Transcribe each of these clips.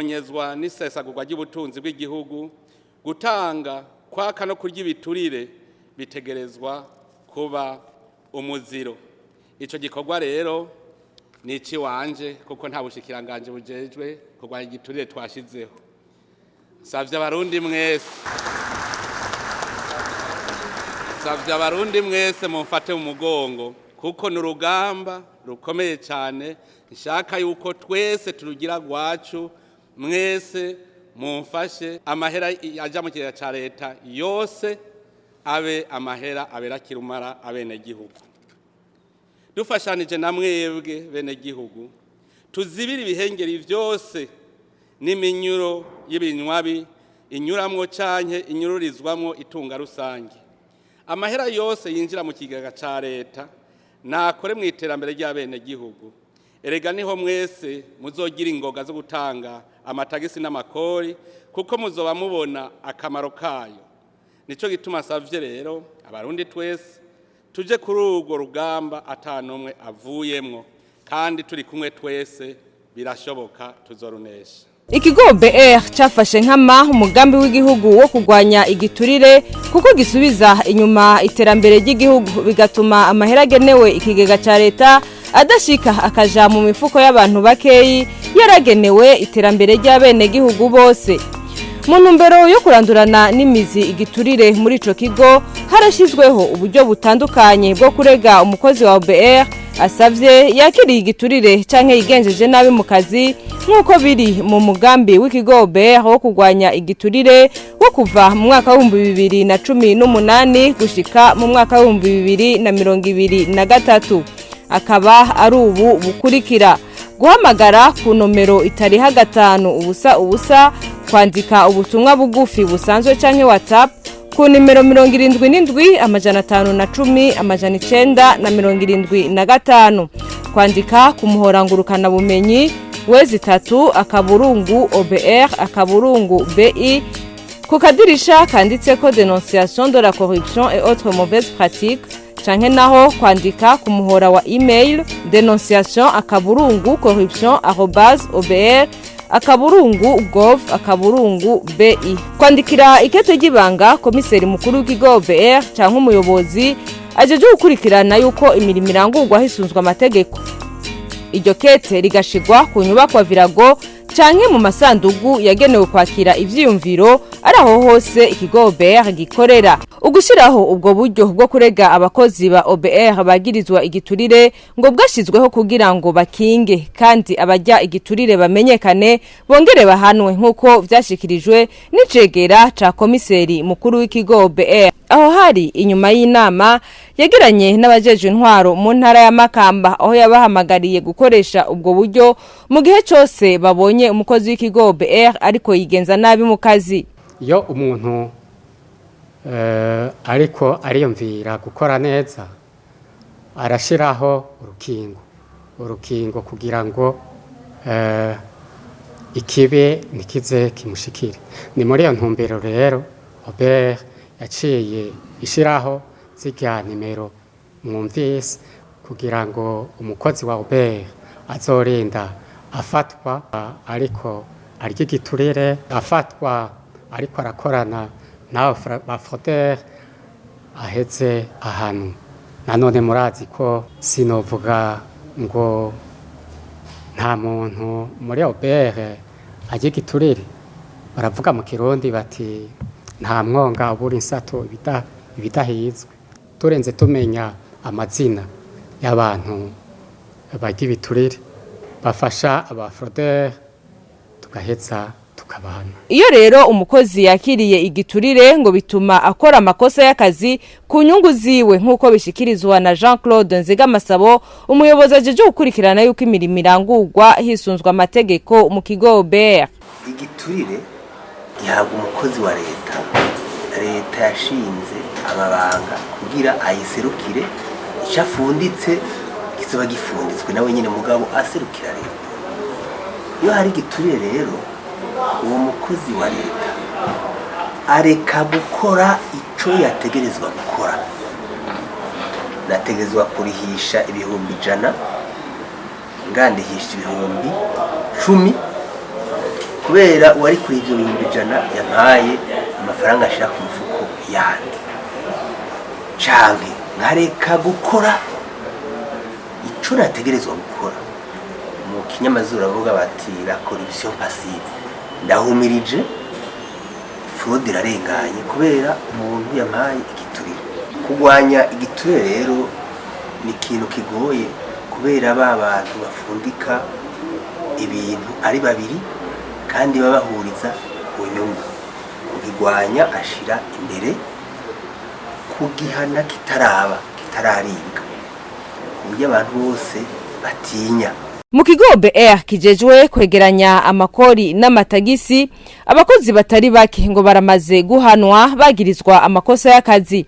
inyonyezwa n'isesagurwa ry'ubutunzi bw'igihugu, gutanga kwaka no kurya ibiturire bitegerezwa kuba umuziro. Ico gikorwa rero ni iki wanje kuko nta bushikiranganje bujejwe kurwanya igiturire twashizeho. Savye abarundi mwese mumfate mu mugongo kuko n'urugamba rukomeye cyane. Nshaka yuko twese turugira gwacu, mwese mumfashe amahera aja mu kigega ca leta yose abe amahera abera kirumara abene gihugu. Dufashanije na mwebwe bene gihugu tuzibira ibihengeri vyose n'iminyuro y'ibinywabi inyuramwo canke inyururizwamwo itunga rusange. Amahera yose yinjira mu kigega ca leta nakore mu iterambere ry'abene gihugu. Erega niho mwese muzogira ingoga zo gutanga amatagisi n'amakori kuko muzoba mubona akamaro kayo. Nico gituma savye rero abarundi twese tuje kuri urwo rugamba atanomwe avuyemwo, kandi turi kumwe twese birashoboka tuzorunesha. Ikigo BR cyafashe nkama umugambi w'igihugu wo kurwanya igiturire kuko gisubiza inyuma iterambere ry'igihugu bigatuma amahera agenewe ikigega ca leta adashika akaja mu mifuko y'abantu bakeyi yaragenewe iterambere ry'abene gihugu bose. Mu ntumbero yo kurandurana n'imizi igiturire muri ico kigo harashizweho uburyo butandukanye bwo kurega umukozi wa BR asavye yakiriye igiturire canke yigenjeje nabi mu kazi, nkuko biri mu mugambi w'ikigo BR wo kurwanya igiturire wo kuva mu mwaka wa 2018 gushika mu mwaka wa 2023. Akaba ari ubu bukurikira: guhamagara ku nomero itariha 5 ubusa kwandika ubutumwa bugufi busanzwe canke WhatsApp ku nimero 77 amajana 510 amajana 975, kwandika ku muhora ngurukana bumenyi wezi3 akaburungu OBR akaburungu BI ku kadirisha kanditseko dénonciation de la corruption et autres mauvaises pratiques, canke naho kwandika ku muhora wa email dénonciation akaburungu corruption@obr akaburungu gov akaburungu BI. Kwandikira ikete gibanga komiseri mukuru w'ikigo BR canke umuyobozi ajeje gukurikirana yuko imirimo irangurwa hisunzwe amategeko. Iryo kete rigashigwa ku nyubako Virago canke mu masandugu yagenewe kwakira ivyiyumviro araho hose ikigo BR gikorera. Ugushiraho ubwo buryo bwo kurega abakozi ba OBR bagirizwa igiturire ngo bwashizweho kugira ngo bakinge kandi abajya igiturire bamenyekane bongere bahanwe, nkuko vyashikirijwe n'icegera ca komiseri mukuru w'ikigo BR aho hari inyuma y'inama yegeranye n'abajeje intwaro mu ntara ya Makamba, aho yabahamagariye gukoresha ubwo buryo mu gihe cyose babonye umukozi w'ikigo BR ariko yigenza nabi mu kazi. Iyo umuntu ariko ariyumvira gukora neza arashiraho urukingo kugira ngo ikibe nikize kimushikire. Ni muri iyo ntumbero rero OBR yaciye ishiraho zirya nimero mwumvise kugira ngo umukozi wa OBR azorinda afatwa ariko arya igiturire, afatwa ariko arakorana nawe bafroder ahetse ahantu. Nanone murazi ko sinovuga ngo nta muntu muri OBR ajye giturire. Baravuga mu Kirundi bati nta mwonga ubura insato ibidahizwe. Turenze tumenya amazina y'abantu bagira ibiturire bafasha abafroder tugahetsa tukabana. Iyo rero umukozi yakiriye igiturire ngo bituma akora amakosa y'akazi ku nyungu ziwe, nkuko bishikirizwa na Jean-Claude Nzigamasabo, umuyobozi ajeje gukurikirana yuko imirimo irangurwa hisunzwe amategeko mu kigo BR. Igiturire gihabwa umukozi wa leta yashinze amabanga kugira ayiserukire, icafunditse kizoba gifunditswe nawe nyine mugabo aserukira leta. Iyo hari igiturire rero uwo mukozi wa leta areka gukora ico yategerezwa gukora. Nategerezwa kurihisha ibihumbi 100, ngandihisha ibihumbi 10, kubera uwari kuri ibyo bihumbi ijana yampaye amafaranga ashira ku mufuko yandi canke nkareka gukora ico nategerezwa gukora. Mu kinyamazuru avuga bati la corruption passive, ndahumirije fraude irarenganye kubera umuntu yampaye igiturire. Kugwanya igiturire rero ni ikintu kigoye kubera ba bantu bafundika ibintu ari babiri kandi babahuriza ku nyungu. Kugwanya ashira imbere kugihana kitararibwa uburyo abantu bose batinya. Mu kigo OBR kijejwe kwegeranya amakori n'amatagisi, abakozi batari bake ngo baramaze guhanwa bagirizwa amakosa y'akazi.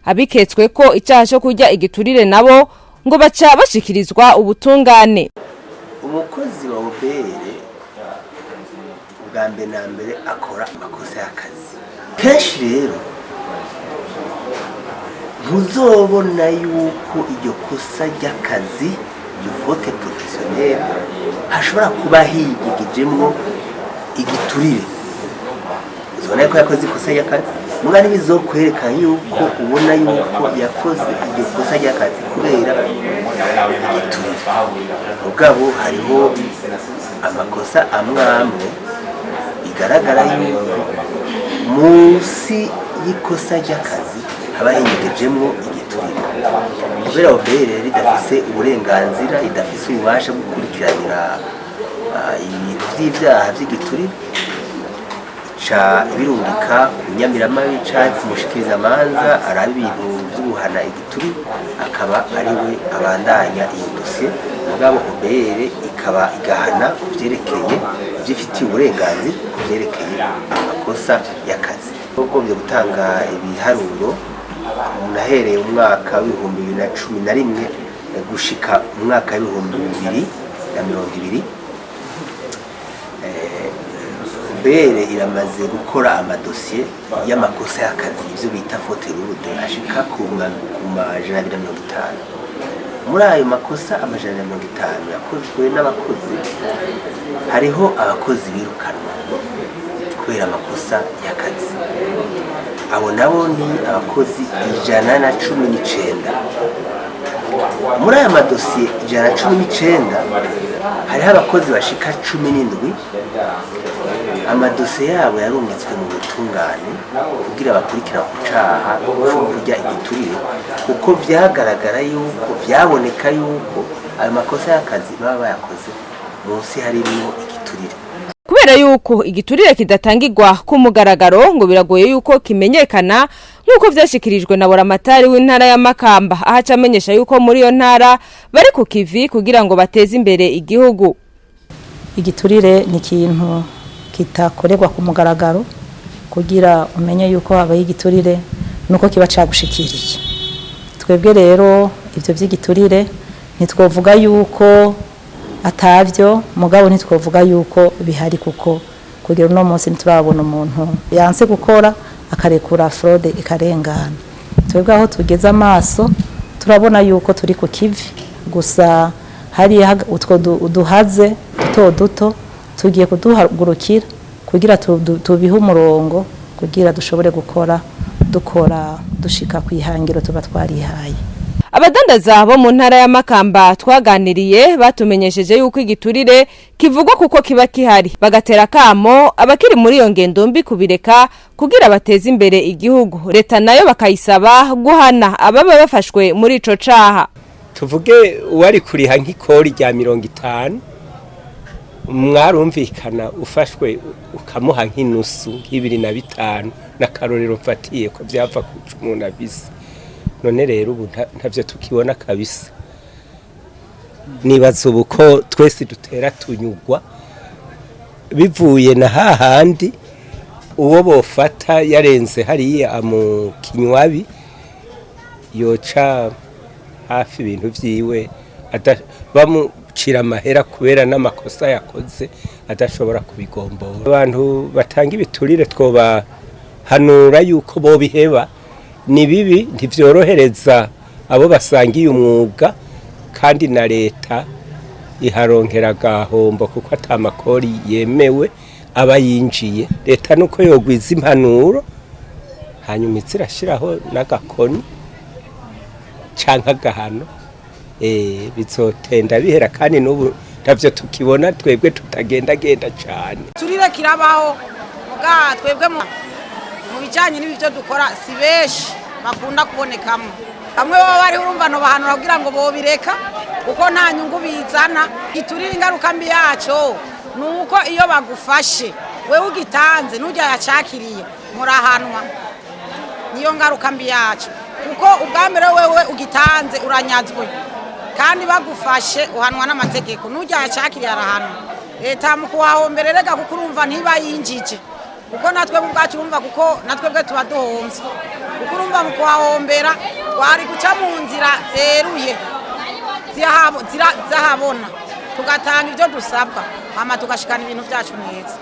Abiketswe ko icyaha cyo kurya igiturire nabo ngo baca bashikirizwa ubutungane. Umukozi wa OBR ubwa mbere na mbere akora amakosa y'akazi. Kenshi rero ntuzobona yuko iryo kosa ry'akazi faute professionnelle hashobora kuba higigijemwo igiturire. Uzobona ko yakoze ikosa y'akazi mugani bizokwerekana yuko ubona yuko yakoze iryo kosa ry'akazi kubera igiturire. Ubwabo hariho amakosa amwe bigaragara yuko munsi y'ikosa ry'akazi haba higigijemwo igiturire. Kubera OBR ridafise uburenganzira, idafise ububasha bwo gukurikiranira ibintu by'ibyaha by'igiturire, ca birungika kunyamiramabi canke kumushikiriza amanza araba ibintu by'ubuhana igiturire akaba ari we abandanya iyo dosiye. Mugabo OBR ikaba igahana kuvyerekeye ivyifitiye uburenganzira kuvyerekeye amakosa y'akazi. Ugombye gutanga ibiharuro nahereye umwaka w'ibihumbi 2011 gushika umwaka w'ibihumbi 2020 OBR iramaze gukora amadosiye y'amakosa y'akazi ivyo bita faute lourde ashika ku majana 250. Muri ayo makosa amajana 250 yakozwe n'abakozi, hariho abakozi birukanwa kubera amakosa y'akazi. Abo nabo ni abakozi 119. Muri aya madosiye 119 hariho abakozi bashika 17 amadosiye yabo yarungitswe mu butungane kugira bakurikira ku caha cyo kurya igiturire, kuko vyagaragara yuko vyaboneka yuko ayo makosa y'akazi baba bayakoze munsi harimo igiturire. Kubera yuko igiturire kidatangirwa ku mugaragaro ngo biragoye yuko kimenyekana nkuko vyashikirijwe na Buramatari w'intara ya Makamba, ahaca amenyesha yuko muri iyo ntara bari ku kivi kugira ngo bateze imbere igihugu. Igiturire ni ikintu kitakorerwa ku mugaragaro kugira umenye yuko habaye igiturire nuko kiba cagushikiriye. Twebwe rero ivyo vy'igiturire ntitwovuga yuko atavyo, mugabo ntitwovuga yuko bihari kuko kugira uno munsi nturabona umuntu yanse gukora akarekura fraude ikarengana. Twebwe aho tugeze amaso turabona yuko turi ku kivi, gusa hari utwo duhaze duto tugiye kuduhagurukira kugira tubihe umurongo kugira dushobore dukora dushika kwihangiro tuba twarihaye. Abadandaza bo mu ntara ya Makamba twaganiriye batumenyesheje yuko igiturire kivugwa kuko kiba kihari, bagatera kamo abakiri muri iyo ngendo mbi kubireka kugira bateze imbere igihugu. Leta nayo bakayisaba guhana ababa bafashwe muri ico caha. Tuvuge uwari kuriha nk'ikori rya 50 mwarumvikana ufashwe ukamuha nk'inusu nk'ibiri na karorero mfatiye ko byapfa ku 10 bisi. None rero ubu ntavyo tukibona kabisa. Nibaza ubuko twese dutera tunyugwa bivuye na hahandi uwo bofata yarenze hariya mu kinywabi yoca hafi ibintu vyiwe bamucira amahera kubera n'amakosa yakoze adashobora kubigombora. Abantu batanga ibiturire twoba hanura yuko bo biheba, ni bibi ntivyorohereza abo basangiye umwuga kandi na leta iharonkera gahombo kuko atamakori yemewe aba yinjiye leta nuko yogwiza impanuro hanyuma irashiraho n'agakoni canke agahano bizotenda bihera kandi n'ubu ntavyo tukibona twebwe tutagendagenda cane turire kirabaho muga twebwe mu bijanye n'ibyo dukora si beshi bakunda kubonekamo bamwe baba bari urumva no bahanura kugira ngo bobireka kuko nta nyungu bizana giturira ingaruka mbi yaco nuko iyo bagufashe wewe ugitanze n'ujya yacakiriye murahanwa niyo ngaruka mbi yacu kuko ubwambere wewe ugitanze uranyazwe kandi bagufashe uhanwa n'amategeko n'ujya yacakiriye arahanwa leta mu kuhahombererega kuko urumva ntiba yinjije kuko natwe ubwacu urumva kuko natwe bwe tuba duhomvye kuko urumva mu kuhahombera twari guca mu nzira zeruye zahabona tugatanga ibyo dusabwa hama tugashikana ibintu byacu neza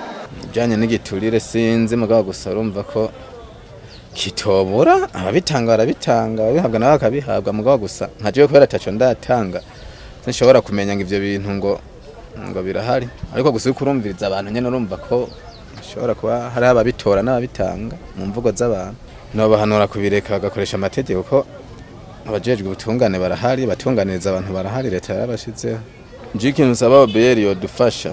bijanye n'igiturire sinzi mugabo gusa urumva ko kitobura ababitanga barabitanga ababihabwa nabo bakabihabwa mugabo gusa nkaje kubera ataco ndatanga sinshobora kumenya ngo ivyo bintu ngo birahari ariko gusa ukurumviriza abantu nyene urumva ko shobora kuba hari ababitora n'ababitanga mu mvugo z'abantu no bahanura kubireka bagakoresha amategeko ko abajejwe ubutungane barahari batunganiriza abantu barahari leta yarabashizeho ikintu nsaba OBR yodufasha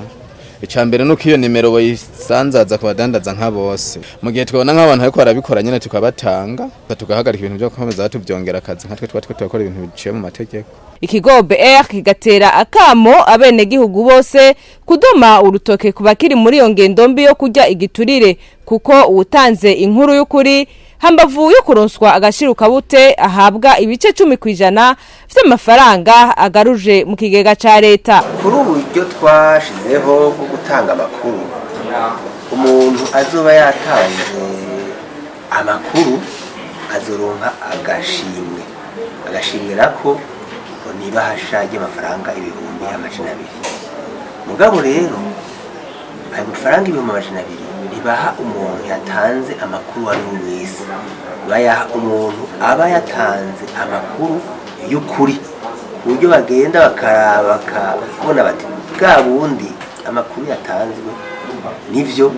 icambere nuko iyo nimero bayisanzaza kubadandaza nka bose mu gihe twabona nk'abantu ariko barabikora nyene tukabatanga tugahagarika ibintu byo gukomeza batuvyongera akazi nkatwe twakora ibintu biciye mu mategeko Ikigo OBR kigatera akamo abenegihugu bose kudoma urutoke kubakiri muri iyo ngendo mbi yo kurya igiturire kuko utanze inkuru y'ukuri hambavu yo kuronswa agashiruka bute ahabwa ibice 10% vy'amafaranga agaruje mu kigega ca leta. Kuri uburyo twashizeho bwo gutanga amakuru umuntu azoba yatanze amakuru azoronka agashimira ko niba hashaje amafaranga ibihumbi 200 mugabo rero ayo mafaranga ibihumbi 200 nibaha umuntu yatanze amakuru ari wese bayaha umuntu aba yatanze amakuru y'ukuri uburyo bagenda bakabona bati bwa bundi amakuru yatanzwe nivyo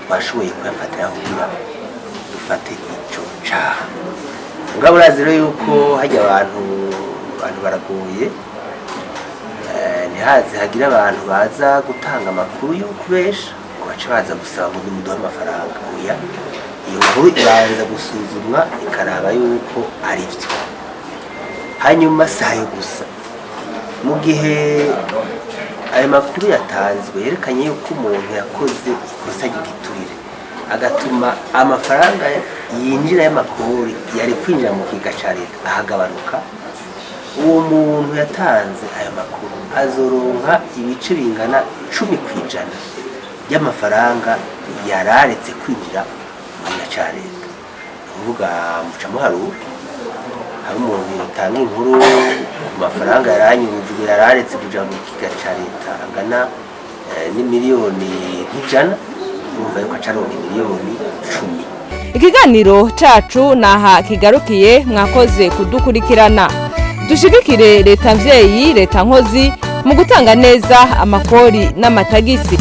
twashoboye kuyafatira kugira dufate ico caha mugabo raziro yuko hajya abantu baragoye ntihaze hagira abantu baza gutanga amakuru yo kubesha ngo bace baza gusaba ngo nimuduhe amafaranga oya iyo nkuru iranza gusuzumwa ikaraba yuko ari byo hanyuma sayo gusa mu gihe ayo makuru yatanzwe yerekanye yuko umuntu yakoze ikosa ry'igiturire agatuma amafaranga yinjira y'amakuru yari kwinjira mu kiga ca leta ahagabanuka uwo muntu yatanze ayo makuru azoronka ibice bingana 10% y'amafaranga yararetse kwinjira mu kiga ca leta uvuga mucamo hari umuntu yatanga inkuru ku mafaranga yaranyujwe yararetse kuja mu kiga ca leta angana ni miliyoni 100 urumva yuko acaronka miliyoni 10. Ikiganiro cacu naha kigarukiye mwakoze kudukurikirana. Dushigikire leta mvyeyi leta nkozi mu gutanga neza amakori n'amatagisi.